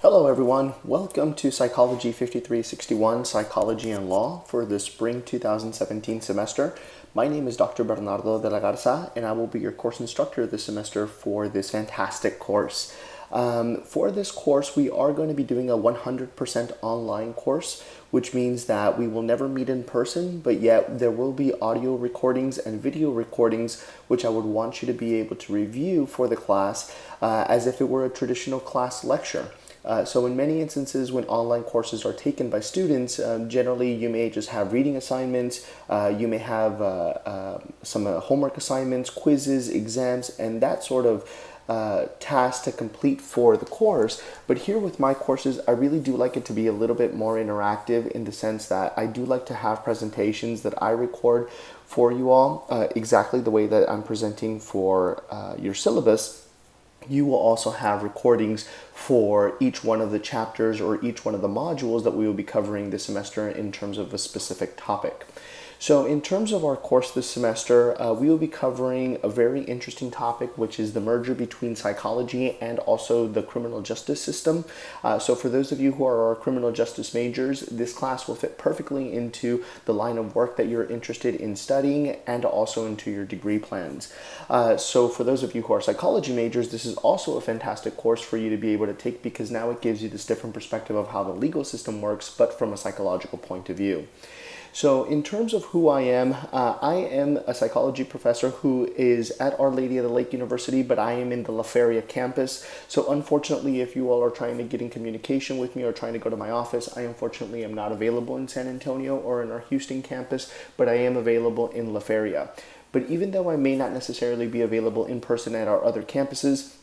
Hello everyone, welcome to Psychology 5361, Psychology and Law for the Spring 2017 semester. My name is Dr. Bernardo de la Garza and I will be your course instructor this semester for this fantastic course. For this course, we are going to be doing a 100% online course, which means that we will never meet in person, but yet there will be audio recordings and video recordings, which I would want you to be able to review for the class as if it were a traditional class lecture. So in many instances when online courses are taken by students, generally you may just have reading assignments, you may have some homework assignments, quizzes, exams, and that sort of tasks to complete for the course. But here with my courses, I really do like it to be a little bit more interactive in the sense that I do like to have presentations that I record for you all exactly the way that I'm presenting for your syllabus. You will also have recordings for each one of the chapters or each one of the modules that we will be covering this semester in terms of a specific topic. So in terms of our course this semester, we will be covering a very interesting topic, which is the merger between psychology and also the criminal justice system. So for those of you who are our criminal justice majors, this class will fit perfectly into the line of work that you're interested in studying and also into your degree plans. So for those of you who are psychology majors, this is also a fantastic course for you to be able to take because now it gives you this different perspective of how the legal system works, but from a psychological point of view. So in terms of who I am a psychology professor who is at Our Lady of the Lake University, but I am in the La Feria campus. So unfortunately, if you all are trying to get in communication with me or trying to go to my office, I unfortunately am not available in San Antonio or in our Houston campus, but I am available in La Feria. But even though I may not necessarily be available in person at our other campuses,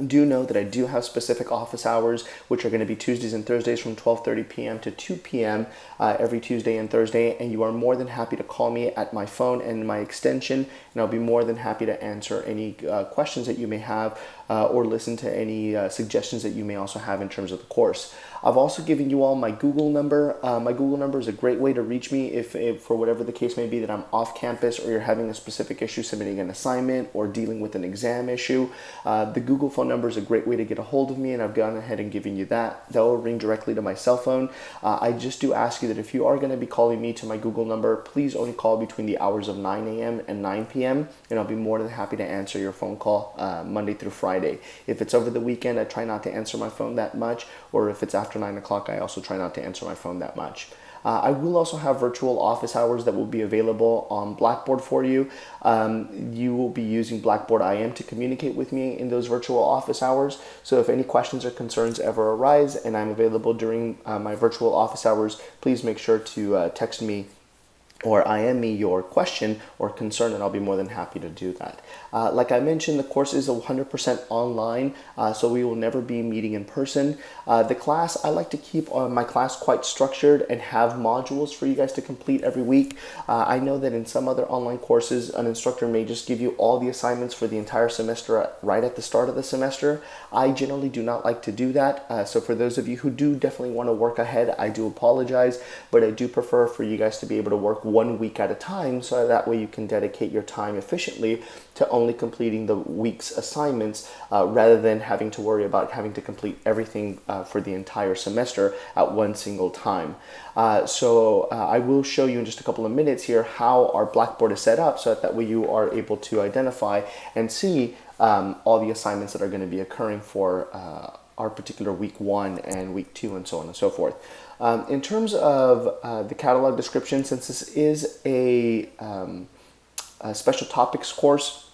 do know that I do have specific office hours, which are going to be Tuesdays and Thursdays from 12:30 p.m. to 2 p.m. Every Tuesday and Thursday, and you are more than happy to call me at my phone and my extension, and I'll be more than happy to answer any questions that you may have or listen to any suggestions that you may also have in terms of the course. I've also given you all my Google number. My Google number is a great way to reach me if for whatever the case may be, that I'm off campus or you're having a specific issue submitting an assignment or dealing with an exam issue. The Google phone number is a great way to get a hold of me, and I've gone ahead and given you that. That will ring directly to my cell phone. I just do ask you that if you are going to be calling me to my Google number, please only call between the hours of 9 a.m. and 9 p.m. and I'll be more than happy to answer your phone call Monday through Friday. If it's over the weekend, I try not to answer my phone that much, or if it's after 9 o'clock, I also try not to answer my phone that much. I will also have virtual office hours that will be available on Blackboard for you. You will be using Blackboard IM to communicate with me in those virtual office hours. So if any questions or concerns ever arise and I'm available during my virtual office hours, please make sure to text me or IM me your question or concern, and I'll be more than happy to do that. Like I mentioned, the course is 100% online, so we will never be meeting in person. The class, I like to keep my class quite structured and have modules for you guys to complete every week. I know that in some other online courses, an instructor may just give you all the assignments for the entire semester right at the start of the semester. I generally do not like to do that, so for those of you who do definitely want to work ahead, I do apologize, but I do prefer for you guys to be able to work 1 week at a time, so that way you can dedicate your time efficiently to only completing the week's assignments rather than having to worry about having to complete everything for the entire semester at one single time. So I will show you in just a couple of minutes here how our Blackboard is set up, so that way you are able to identify and see all the assignments that are going to be occurring for our particular week 1 and week 2 and so on and so forth. In terms of the catalog description, since this is a special topics course,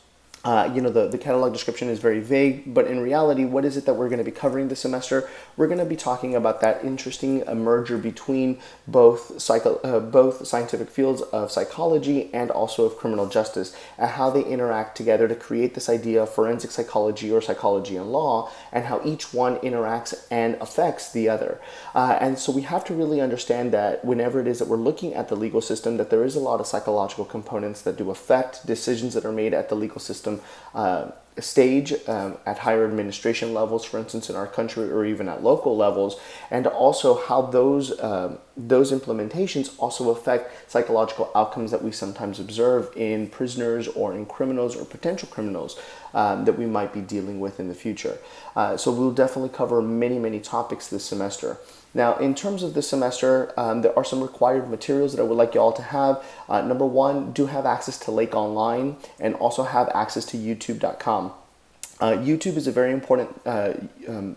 the catalog description is very vague, but in reality, what is it that we're going to be covering this semester? We're going to be talking about that interesting merger between both scientific fields of psychology and also of criminal justice, and how they interact together to create this idea of forensic psychology or psychology and law, and how each one interacts and affects the other. And so we have to really understand that whenever it is that we're looking at the legal system, that there is a lot of psychological components that do affect decisions that are made at the legal system stage at higher administration levels, for instance, in our country, or even at local levels, and also how those those implementations also affect psychological outcomes that we sometimes observe in prisoners or in criminals or potential criminals that we might be dealing with in the future. So we'll definitely cover many topics this semester. Now, in terms of this semester, there are some required materials that I would like you all to have. Number one, do have access to Lake Online and also have access to YouTube.com. YouTube is a very important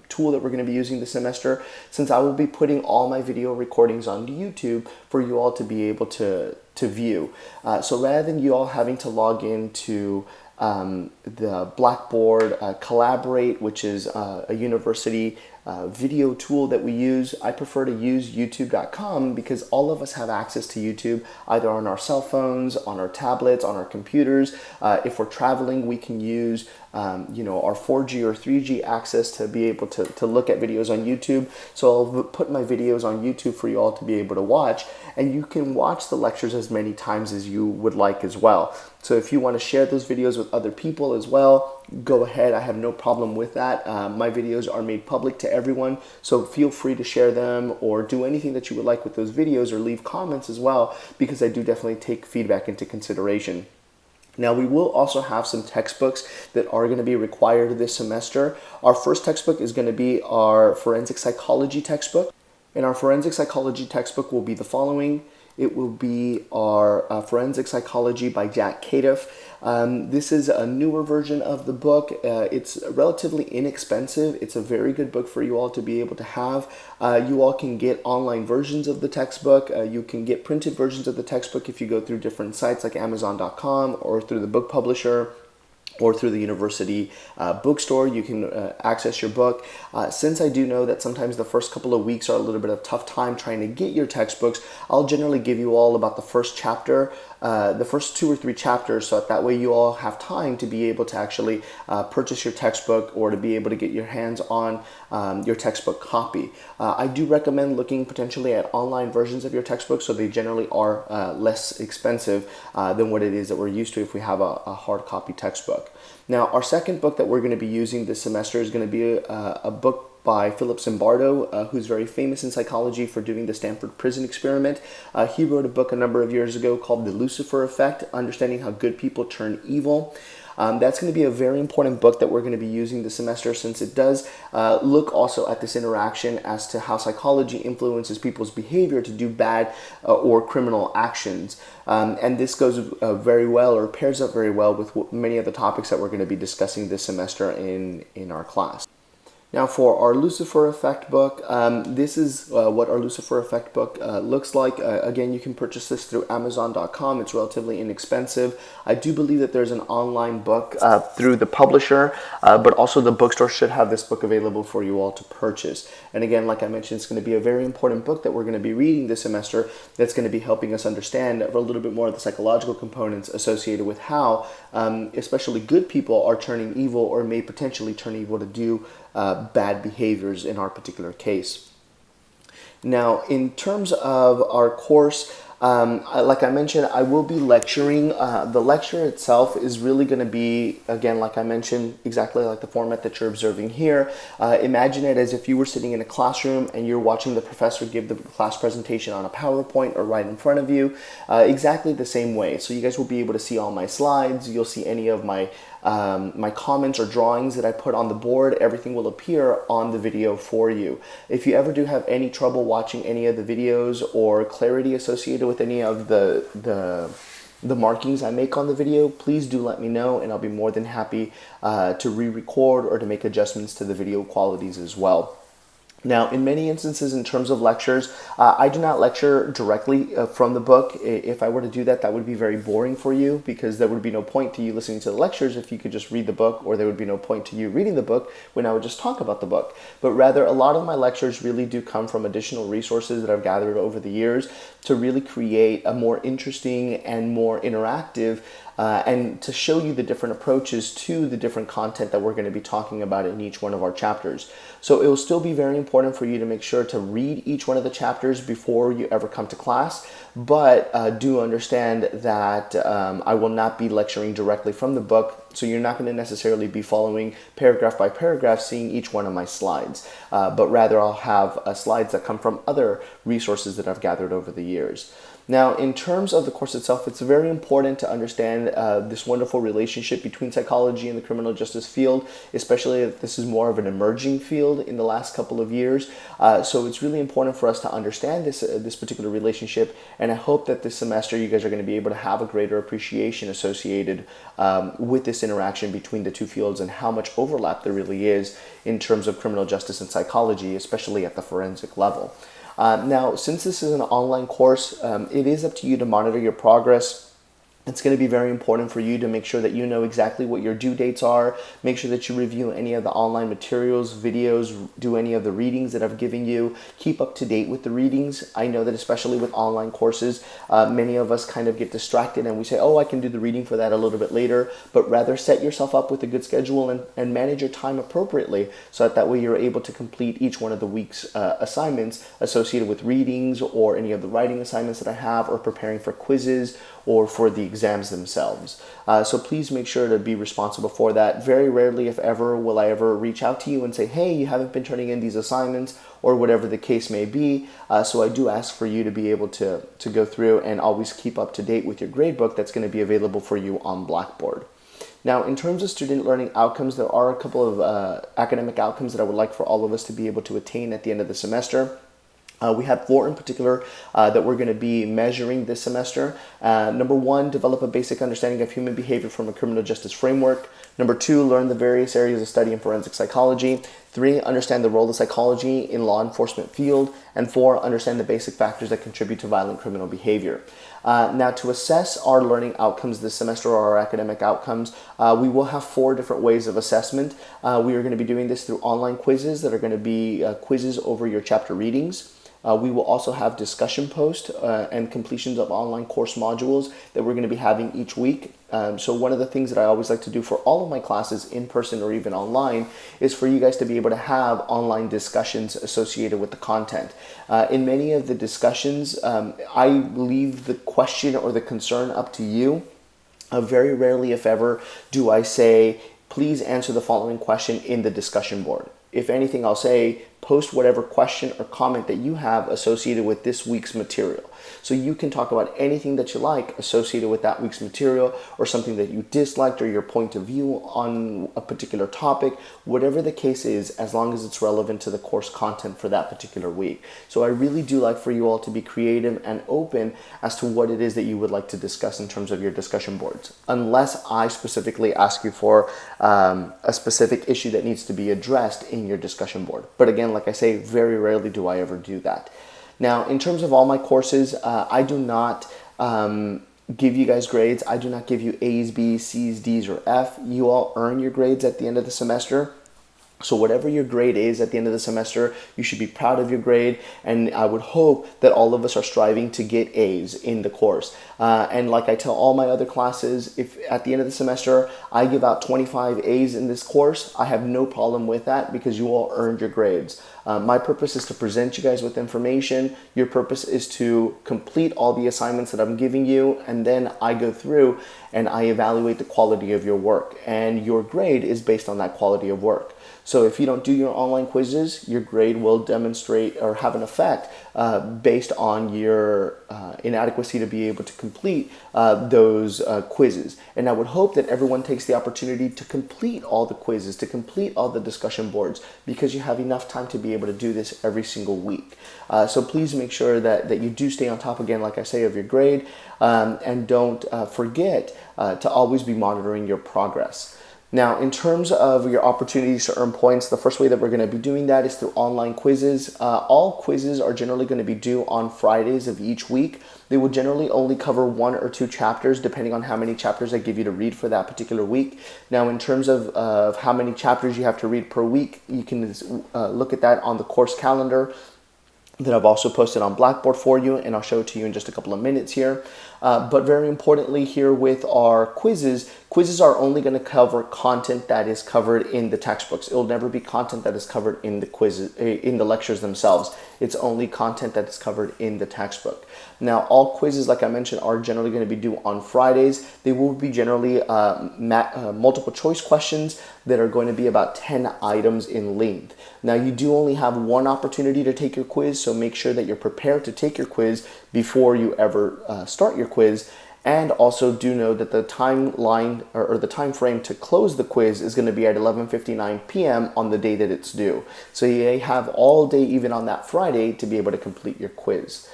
tool that we're going to be using this semester, since I will be putting all my video recordings on YouTube for you all to be able to view. So rather than you all having to log into the Blackboard Collaborate, which is a university video tool that we use, I prefer to use YouTube.com because all of us have access to YouTube either on our cell phones, on our tablets, on our computers. If we're traveling, we can use our 4G or 3G access to be able to look at videos on YouTube. So I'll put my videos on YouTube for you all to be able to watch, and you can watch the lectures as many times as you would like as well. So if you want to share those videos with other people as well, go ahead. I have no problem with that. My videos are made public to everyone, so feel free to share them or do anything that you would like with those videos, or leave comments as well, because I do definitely take feedback into consideration. Now, we will also have some textbooks that are going to be required this semester. Our first textbook is going to be our forensic psychology textbook, and our forensic psychology textbook will be the following. It will be our Forensic Psychology by Jack Cadiff. This is a newer version of the book. It's relatively inexpensive. It's a very good book for you all to be able to have. You all can get online versions of the textbook. You can get printed versions of the textbook if you go through different sites like Amazon.com or through the book publisher, or through the university bookstore. You can access your book. Since I do know that sometimes the first couple of weeks are a little bit of tough time trying to get your textbooks, I'll generally give you all about the first chapter, the first 2 or 3 chapters, so that way you all have time to be able to actually purchase your textbook or to be able to get your hands on your textbook copy. I do recommend looking potentially at online versions of your textbook, so they generally are less expensive than what it is that we're used to if we have a hard copy textbook. Now, our second book that we're going to be using this semester is going to be a book by Philip Zimbardo, who's very famous in psychology for doing the Stanford Prison Experiment. He wrote a book a number of years ago called The Lucifer Effect, Understanding How Good People Turn Evil. That's going to be a very important book that we're going to be using this semester, since it does look also at this interaction as to how psychology influences people's behavior to do bad or criminal actions. And this goes very well, or pairs up very well with many of the topics that we're going to be discussing this semester in our class. Now, for our Lucifer Effect book, this is what our Lucifer Effect book looks like. Again, you can purchase this through Amazon.com. It's relatively inexpensive. I do believe that there's an online book through the publisher, but also the bookstore should have this book available for you all to purchase. And again, like I mentioned, it's going to be a very important book that we're going to be reading this semester that's going to be helping us understand a little bit more of the psychological components associated with how especially good people are turning evil, or may potentially turn evil to do bad behaviors in our particular case. Now, in terms of our course, like I mentioned, I will be lecturing. The lecture itself is really going to be, again, like I mentioned, exactly like the format that you're observing here. Imagine it as if you were sitting in a classroom and you're watching the professor give the class presentation on a PowerPoint or right in front of you, exactly the same way. So you guys will be able to see all my slides. You'll see any of my comments or drawings that I put on the board. Everything will appear on the video for you. If you ever do have any trouble watching any of the videos or clarity associated with any of the markings I make on the video, please do let me know, and I'll be more than happy to re-record or to make adjustments to the video qualities as well. Now, in many instances, in terms of lectures, I do not lecture directly from the book. If I were to do that, that would be very boring for you, because there would be no point to you listening to the lectures if you could just read the book, or there would be no point to you reading the book when I would just talk about the book. But rather, a lot of my lectures really do come from additional resources that I've gathered over the years to really create a more interesting and more interactive and to show you the different approaches to the different content that we're going to be talking about in each one of our chapters. So it will still be very important for you to make sure to read each one of the chapters before you ever come to class, but do understand that I will not be lecturing directly from the book, so you're not going to necessarily be following paragraph by paragraph, seeing each one of my slides, but rather I'll have slides that come from other resources that I've gathered over the years. Now, in terms of the course itself, it's very important to understand this wonderful relationship between psychology and the criminal justice field, especially if this is more of an emerging field in the last couple of years. So it's really important for us to understand this particular relationship, and I hope that this semester you guys are going to be able to have a greater appreciation associated with this interaction between the two fields and how much overlap there really is in terms of criminal justice and psychology, especially at the forensic level. Now, since this is an online course, it is up to you to monitor your progress. It's going to be very important for you to make sure that you know exactly what your due dates are. Make sure that you review any of the online materials, videos, do any of the readings that I've given you. Keep up to date with the readings. I know that especially with online courses, many of us kind of get distracted and we say, oh, I can do the reading for that a little bit later, but rather set yourself up with a good schedule and manage your time appropriately so that way you're able to complete each one of the week's assignments associated with readings or any of the writing assignments that I have, or preparing for quizzes or for the exams themselves. So please make sure to be responsible for that. Very rarely, if ever, will I ever reach out to you and say, hey, you haven't been turning in these assignments, or whatever the case may be. So I do ask for you to be able to go through and always keep up to date with your gradebook that's going to be available for you on Blackboard. Now, in terms of student learning outcomes, there are a couple of academic outcomes that I would like for all of us to be able to attain at the end of the semester. We have 4 in particular that we're going to be measuring this semester. Number 1, develop a basic understanding of human behavior from a criminal justice framework. Number 2, learn the various areas of study in forensic psychology. 3, understand the role of psychology in law enforcement field. And 4, understand the basic factors that contribute to violent criminal behavior. Now, to assess our learning outcomes this semester, or our academic outcomes, we will have 4 different ways of assessment. We are going to be doing this through online quizzes that are going to be quizzes over your chapter readings. We will also have discussion posts and completions of online course modules that we're going to be having each week. So one of the things that I always like to do for all of my classes, in person or even online, is for you guys to be able to have online discussions associated with the content. In many of the discussions, I leave the question or the concern up to you. Very rarely, if ever, do I say, please answer the following question in the discussion board. If anything, I'll say, post whatever question or comment that you have associated with this week's material. So you can talk about anything that you like associated with that week's material, or something that you disliked, or your point of view on a particular topic, whatever the case is, as long as it's relevant to the course content for that particular week. So I really do like for you all to be creative and open as to what it is that you would like to discuss in terms of your discussion boards, unless I specifically ask you for a specific issue that needs to be addressed in your discussion board. But again, like I say, very rarely do I ever do that. Now, in terms of all my courses, I do not give you guys grades. I do not give you A's, B's, C's, D's, or F. You all earn your grades at the end of the semester. So whatever your grade is at the end of the semester, you should be proud of your grade, and I would hope that all of us are striving to get A's in the course. And like I tell all my other classes, if at the end of the semester I give out 25 A's in this course, I have no problem with that, because you all earned your grades. My purpose is to present you guys with information. Your purpose is to complete all the assignments that I'm giving you, and then I go through and I evaluate the quality of your work, and your grade is based on that quality of work. So if you don't do your online quizzes, your grade will demonstrate or have an effect based on your inadequacy to be able to complete those quizzes. And I would hope that everyone takes the opportunity to complete all the quizzes, to complete all the discussion boards, because you have enough time to be able to do this every single week. So please make sure that you do stay on top, again, like I say, of your grade, and don't forget to always be monitoring your progress. Now, in terms of your opportunities to earn points, the first way that we're going to be doing that is through online quizzes. All quizzes are generally going to be due on Fridays of each week. They will generally only cover 1 or 2 chapters, depending on how many chapters I give you to read for that particular week. Now, in terms of how many chapters you have to read per week, you can look at that on the course calendar. that I've also posted on Blackboard for you, and I'll show it to you in just a couple of minutes here. But very importantly here with our quizzes, quizzes are only going to cover content that is covered in the textbooks. It will never be content that is covered in the quizzes, in the lectures themselves. It's only content that is covered in the textbook. Now, all quizzes, like I mentioned, are generally going to be due on Fridays. They will be generally multiple choice questions that are going to be about 10 items in length. Now, you do only have one opportunity to take your quiz, so make sure that you're prepared to take your quiz before you ever start your quiz. And also do know that the timeline or the time frame to close the quiz is going to be at 11:59 p.m. on the day that it's due. So you have all day, even on that Friday, to be able to complete your quiz.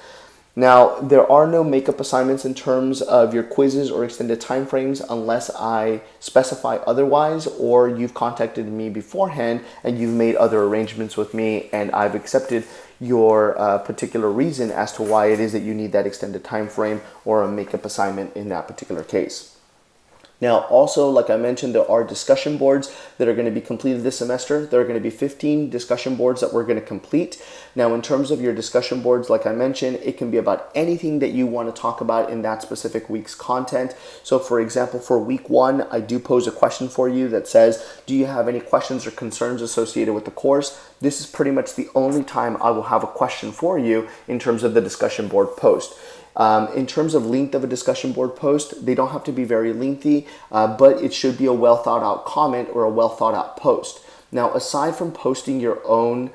Now, there are no makeup assignments in terms of your quizzes or extended time frames unless I specify otherwise, or you've contacted me beforehand and you've made other arrangements with me and I've accepted your particular reason as to why it is that you need that extended time frame or a makeup assignment in that particular case. Now, also, like I mentioned, there are discussion boards that are going to be completed this semester. There are going to be 15 discussion boards that we're going to complete. Now, in terms of your discussion boards, like I mentioned, it can be about anything that you want to talk about in that specific week's content. So, for example, for week 1, I do pose a question for you that says, do you have any questions or concerns associated with the course? This is pretty much the only time I will have a question for you in terms of the discussion board post. In terms of length of a discussion board post, they don't have to be very lengthy, but it should be a well thought out comment or a well thought out post. Now, aside from posting your own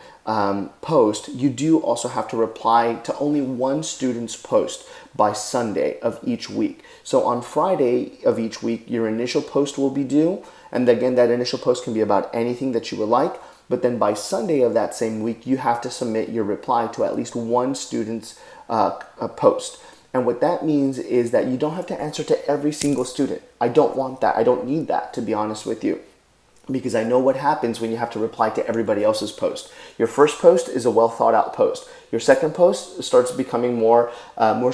post, you do also have to reply to only one student's post by Sunday of each week. So on Friday of each week, your initial post will be due. And again, that initial post can be about anything that you would like. But then by Sunday of that same week, you have to submit your reply to at least one student's post. And what that means is that you don't have to answer to every single student. I don't want that. I don't need that, to be honest with you, because I know what happens when you have to reply to everybody else's post. Your first post is a well thought out post. Your second post starts becoming more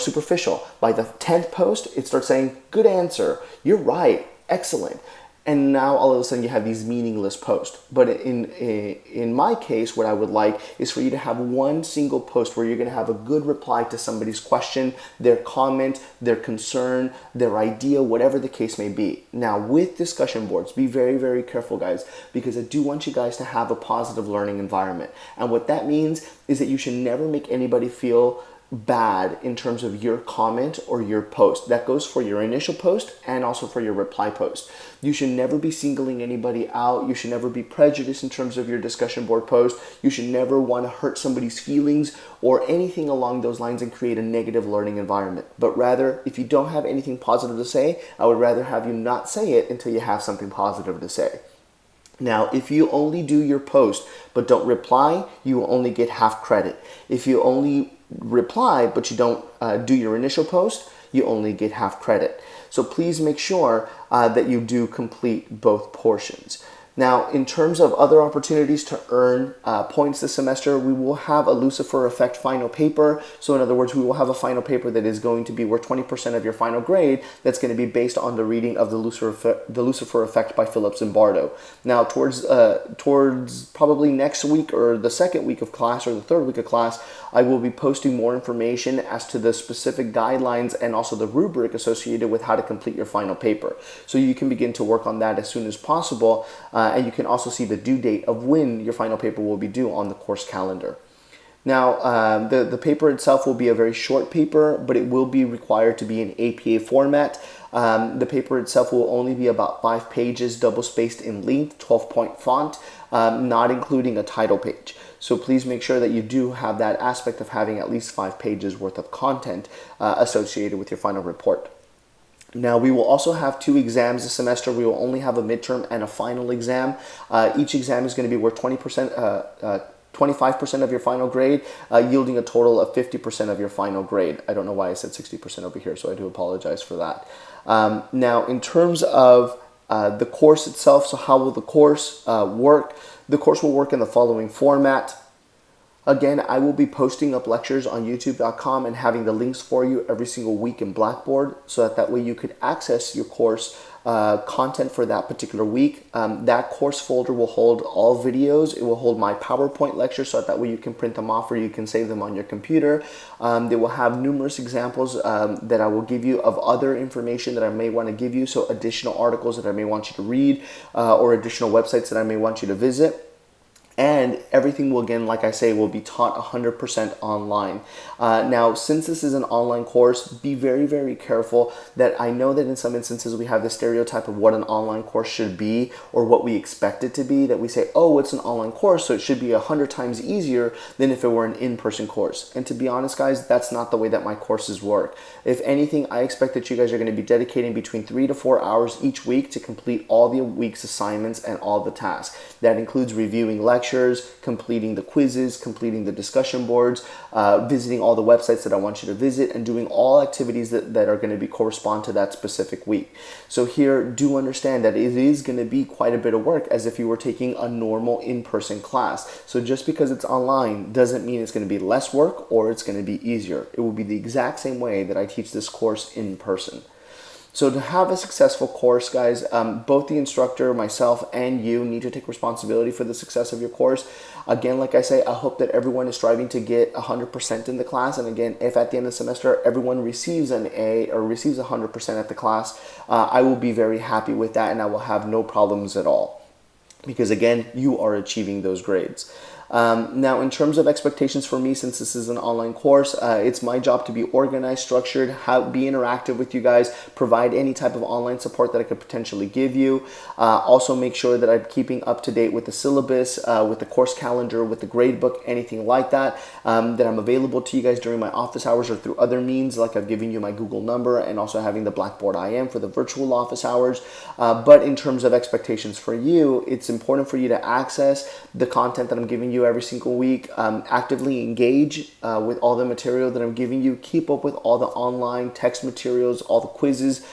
superficial. By the 10th post, it starts saying, good answer, you're right, excellent. And now all of a sudden you have these meaningless posts. But in my case, what I would like is for you to have one single post where you're going to have a good reply to somebody's question, their comment, their concern, their idea, whatever the case may be. Now, with discussion boards, be very, very careful, guys, because I do want you guys to have a positive learning environment. And what that means is that you should never make anybody feel bad in terms of your comment or your post. That goes for your initial post and also for your reply post. You should never be singling anybody out. You should never be prejudiced in terms of your discussion board post. You should never want to hurt somebody's feelings or anything along those lines and create a negative learning environment. But rather, if you don't have anything positive to say, I would rather have you not say it until you have something positive to say. Now, if you only do your post but don't reply, you will only get half credit. If you only reply but you don't do your initial post, you only get half credit. So please make sure that you do complete both portions. Now, in terms of other opportunities to earn points this semester, we will have a Lucifer Effect final paper. So in other words, we will have a final paper that is going to be worth 20% of your final grade. That's going to be based on the reading of the Lucifer Effect by Philip Zimbardo. Now, towards probably next week or the second week of class or the third week of class, I will be posting more information as to the specific guidelines and also the rubric associated with how to complete your final paper. So you can begin to work on that as soon as possible. And you can also see the due date of when your final paper will be due on the course calendar. Now, the paper itself will be a very short paper, but it will be required to be in APA format. The paper itself will only be about 5 pages, double-spaced in length, 12-point font, not including a title page. So please make sure that you do have that aspect of having at least 5 pages worth of content associated with your final report. Now, we will also have 2 exams this semester. We will only have a midterm and a final exam. Each exam is going to be worth 25% of your final grade, yielding a total of 50% of your final grade. I don't know why I said 60% over here, so I do apologize for that. Now, in terms of the course itself, so how will the course work? The course will work in the following format. Again, I will be posting up lectures on youtube.com and having the links for you every single week in Blackboard so that way you could access your course content for that particular week. That course folder will hold all videos. It will hold my PowerPoint lectures so that way you can print them off or you can save them on your computer. They will have numerous examples that I will give you of other information that I may want to give you, so additional articles that I may want you to read or additional websites that I may want you to visit. And everything will, again, like I say, will be taught 100% online. Now, since this is an online course, be very, very careful that I know that in some instances we have the stereotype of what an online course should be or what we expect it to be, that we say, oh, it's an online course, so it should be 100 times easier than if it were an in-person course. And to be honest, guys, that's not the way that my courses work. If anything, I expect that you guys are going to be dedicating between 3 to 4 hours each week to complete all the week's assignments and all the tasks. That includes reviewing lectures, completing the quizzes, completing the discussion boards, visiting all the websites that I want you to visit, and doing all activities that are going to be correspond to that specific week. So here, do understand that it is going to be quite a bit of work as if you were taking a normal in-person class. So just because it's online doesn't mean it's going to be less work or it's going to be easier. It will be the exact same way that I teach this course in person. So to have a successful course, guys, both the instructor, myself, and you need to take responsibility for the success of your course. Again, like I say, I hope that everyone is striving to get 100% in the class. And again, if at the end of the semester everyone receives an A or receives 100% at the class, I will be very happy with that and I will have no problems at all. Because again, you are achieving those grades. Now, in terms of expectations for me, since this is an online course, it's my job to be organized, structured, be interactive with you guys, provide any type of online support that I could potentially give you. Also make sure that I'm keeping up to date with the syllabus, with the course calendar, with the grade book, anything like that, that I'm available to you guys during my office hours or through other means, like I've given you my Google number and also having the Blackboard IM for the virtual office hours. But in terms of expectations for you, it's important for you to access the content that I'm giving you every single week, actively engage with all the material that I'm giving you, keep up with all the online text materials, all the quizzes.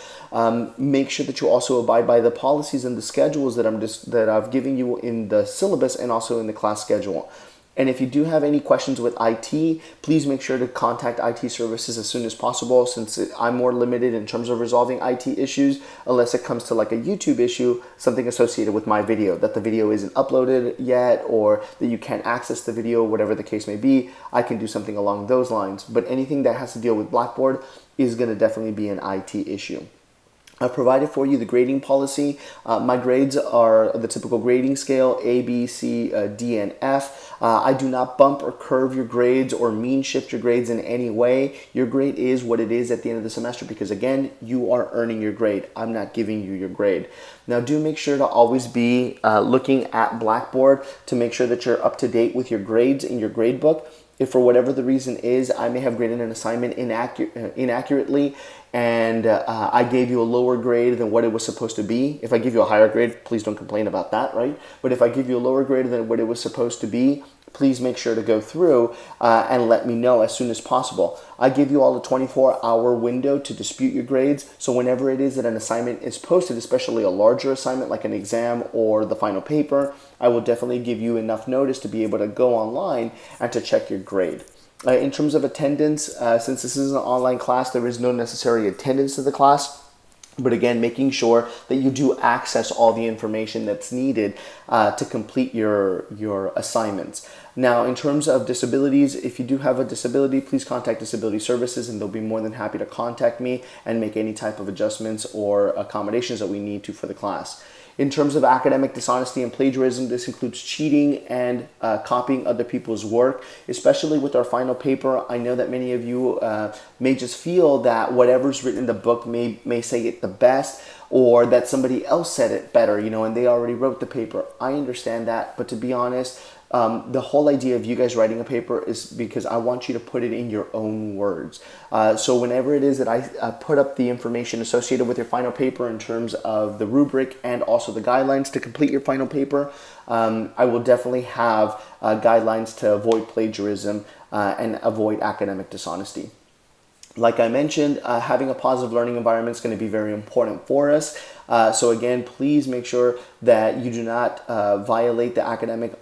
Make sure that you also abide by the policies and the schedules that I've given you in the syllabus and also in the class schedule. And if you do have any questions with IT, please make sure to contact IT services as soon as possible, since I'm more limited in terms of resolving IT issues, unless it comes to like a YouTube issue, something associated with my video, that the video isn't uploaded yet or that you can't access the video, whatever the case may be. I can do something along those lines. But anything that has to deal with Blackboard is going to definitely be an IT issue. I've provided for you the grading policy. My grades are the typical grading scale, A, B, C, D, and F. I do not bump or curve your grades or mean shift your grades in any way. Your grade is what it is at the end of the semester because, again, you are earning your grade. I'm not giving you your grade. Now, do make sure to always be looking at Blackboard to make sure that you're up to date with your grades in your grade book. If for whatever the reason is, I may have graded an assignment inaccurately and I gave you a lower grade than what it was supposed to be. If I give you a higher grade, please don't complain about that, right? But if I give you a lower grade than what it was supposed to be, please make sure to go through and let me know as soon as possible. I give you all a 24-hour window to dispute your grades. So whenever it is that an assignment is posted, especially a larger assignment like an exam or the final paper, I will definitely give you enough notice to be able to go online and to check your grade. In terms of attendance, since this is an online class, there is no necessary attendance to the class. But again, making sure that you do access all the information that's needed to complete your assignments. Now, in terms of disabilities, if you do have a disability, please contact Disability Services and they'll be more than happy to contact me and make any type of adjustments or accommodations that we need to for the class. In terms of academic dishonesty and plagiarism, this includes cheating and copying other people's work, especially with our final paper. I know that many of you may just feel that whatever's written in the book may say it the best, or that somebody else said it better, and they already wrote the paper. I understand that, but to be honest, the whole idea of you guys writing a paper is because I want you to put it in your own words. So whenever it is that I put up the information associated with your final paper in terms of the rubric and also the guidelines to complete your final paper, I will definitely have guidelines to avoid plagiarism and avoid academic dishonesty. Like I mentioned, having a positive learning environment is going to be very important for us. So again, please make sure that you do not violate the academic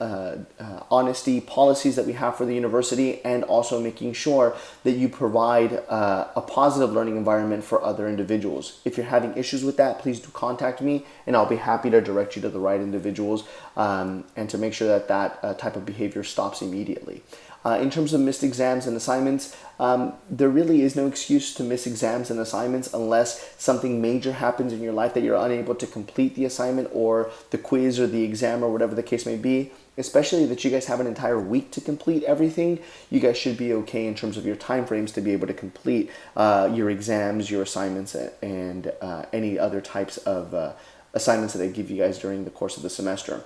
honesty policies that we have for the university, and also making sure that you provide a positive learning environment for other individuals. If you're having issues with that, please do contact me, and I'll be happy to direct you to the right individuals and to make sure that that type of behavior stops immediately. In terms of missed exams and assignments, there really is no excuse to miss exams and assignments unless something major happens in your life that you're unable to complete the assignment or the quiz or the exam or whatever the case may be. Especially that you guys have an entire week to complete everything, you guys should be okay in terms of your time frames to be able to complete your exams, your assignments, and any other types of assignments that they give you guys during the course of the semester.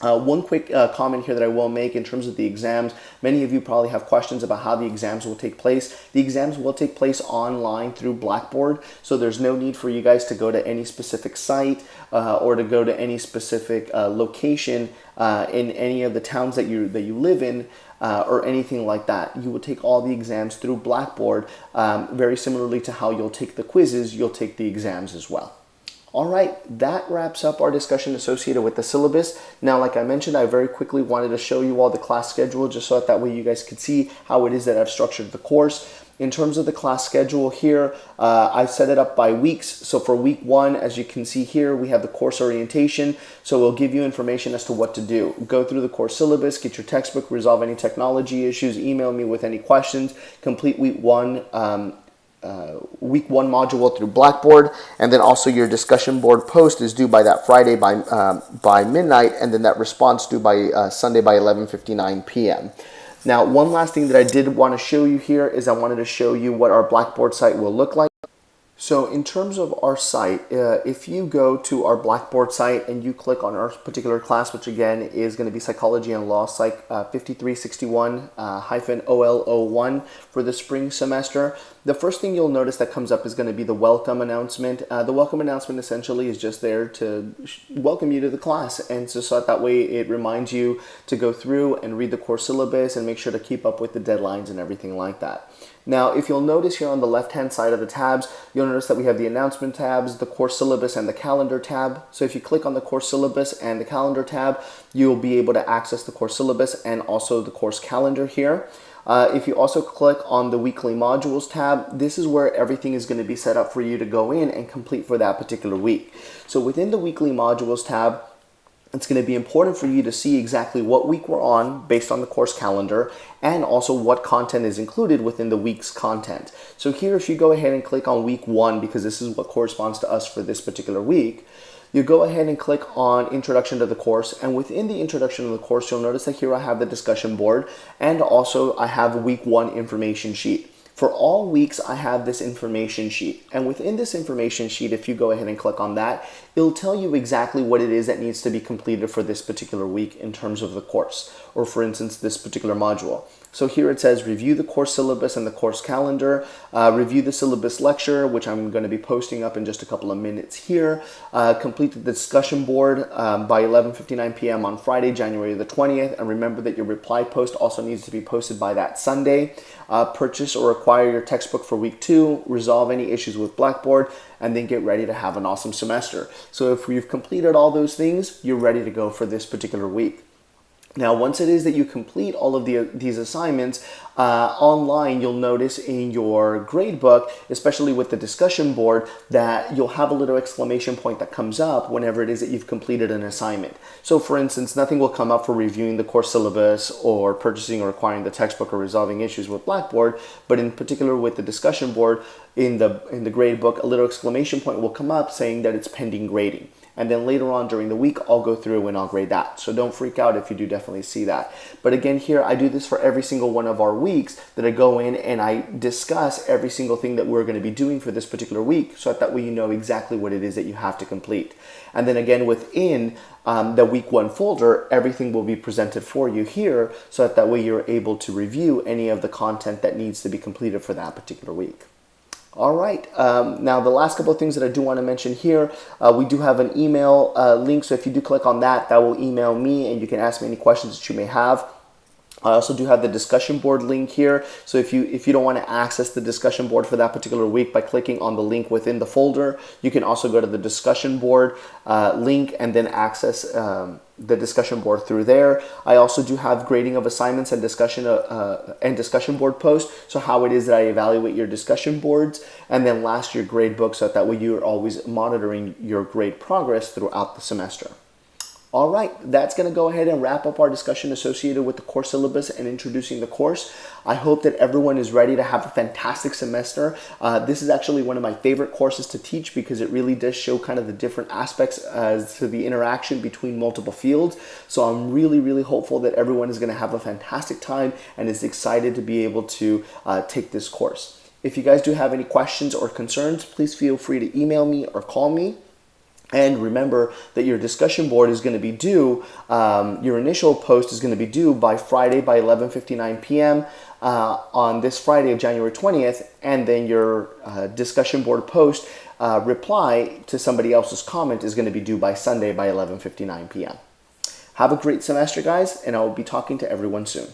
One quick comment here that I will make in terms of the exams. Many of you probably have questions about how the exams will take place. The exams will take place online through Blackboard, so there's no need for you guys to go to any specific site or to go to any specific location in any of the towns that you live in. Or anything like that. You will take all the exams through Blackboard, very similarly to how you'll take the quizzes, you'll take the exams as well. All right, that wraps up our discussion associated with the syllabus. Now, like I mentioned, I very quickly wanted to show you all the class schedule just so that way you guys could see how it is that I've structured the course. In terms of the class schedule here, I've set it up by weeks. So for week 1, as you can see here, we have the course orientation. So we'll give you information as to what to do. Go through the course syllabus, get your textbook, resolve any technology issues, email me with any questions, complete week 1 module through Blackboard, and then also your discussion board post is due by that Friday by midnight, and then that response due by Sunday by 11:59 p.m. Now, one last thing that I did want to show you here is I wanted to show you what our Blackboard site will look like. So in terms of our site, if you go to our Blackboard site and you click on our particular class, which again is going to be Psychology and Law, Psych 5361-OL01 for the spring semester, the first thing you'll notice that comes up is going to be the welcome announcement. The welcome announcement essentially is just there to welcome you to the class, and so that way it reminds you to go through and read the course syllabus and make sure to keep up with the deadlines and everything like that. Now, if you'll notice here on the left-hand side of the tabs, you'll notice that we have the announcement tabs, the course syllabus, and the calendar tab. So if you click on the course syllabus and the calendar tab, you'll be able to access the course syllabus and also the course calendar here. If you also click on the weekly modules tab, this is where everything is going to be set up for you to go in and complete for that particular week. So within the weekly modules tab, it's going to be important for you to see exactly what week we're on based on the course calendar, and also what content is included within the week's content. So here, if you go ahead and click on week 1, because this is what corresponds to us for this particular week, you go ahead and click on Introduction to the Course, and within the Introduction to the Course, you'll notice that here I have the discussion board, and also I have a week 1 information sheet. For all weeks, I have this information sheet, and within this information sheet, if you go ahead and click on that, it'll tell you exactly what it is that needs to be completed for this particular week in terms of the course, or for instance, this particular module. So here it says review the course syllabus and the course calendar, review the syllabus lecture, which I'm going to be posting up in just a couple of minutes here, complete the discussion board by 11:59 p.m. on Friday, January the 20th, and remember that your reply post also needs to be posted by that Sunday, purchase or acquire your textbook for week 2, resolve any issues with Blackboard, and then get ready to have an awesome semester. So if you've completed all those things, you're ready to go for this particular week. Now, once it is that you complete all of these assignments online, you'll notice in your gradebook, especially with the discussion board, that you'll have a little exclamation point that comes up whenever it is that you've completed an assignment. So for instance, nothing will come up for reviewing the course syllabus or purchasing or acquiring the textbook or resolving issues with Blackboard, but in particular with the discussion board in the gradebook, a little exclamation point will come up saying that it's pending grading. And then later on during the week, I'll go through and I'll grade that. So don't freak out if you do definitely see that. But again, here I do this for every single one of our weeks, that I go in and I discuss every single thing that we're going to be doing for this particular week, so that way you know exactly what it is that you have to complete. And then again, within the week 1 folder, everything will be presented for you here, so that way you're able to review any of the content that needs to be completed for that particular week. All right, now the last couple of things that I do want to mention here, we do have an email link, so if you do click on that, that will email me and you can ask me any questions that you may have. I also do have the discussion board link here. So if you don't want to access the discussion board for that particular week by clicking on the link within the folder, you can also go to the discussion board link and then access the discussion board through there. I also do have grading of assignments and discussion board posts. So how it is that I evaluate your discussion boards, and then last, your grade book, so that way you're always monitoring your grade progress throughout the semester. All right, that's going to go ahead and wrap up our discussion associated with the course syllabus and introducing the course. I hope that everyone is ready to have a fantastic semester. This is actually one of my favorite courses to teach because it really does show kind of the different aspects as to the interaction between multiple fields. So I'm really, really hopeful that everyone is going to have a fantastic time and is excited to be able to take this course. If you guys do have any questions or concerns, please feel free to email me or call me. And remember that your discussion board is going to be due, your initial post is going to be due by Friday by 11:59 p.m. On this Friday of January 20th, and then your discussion board post reply to somebody else's comment is going to be due by Sunday by 11:59 p.m. Have a great semester, guys, and I will be talking to everyone soon.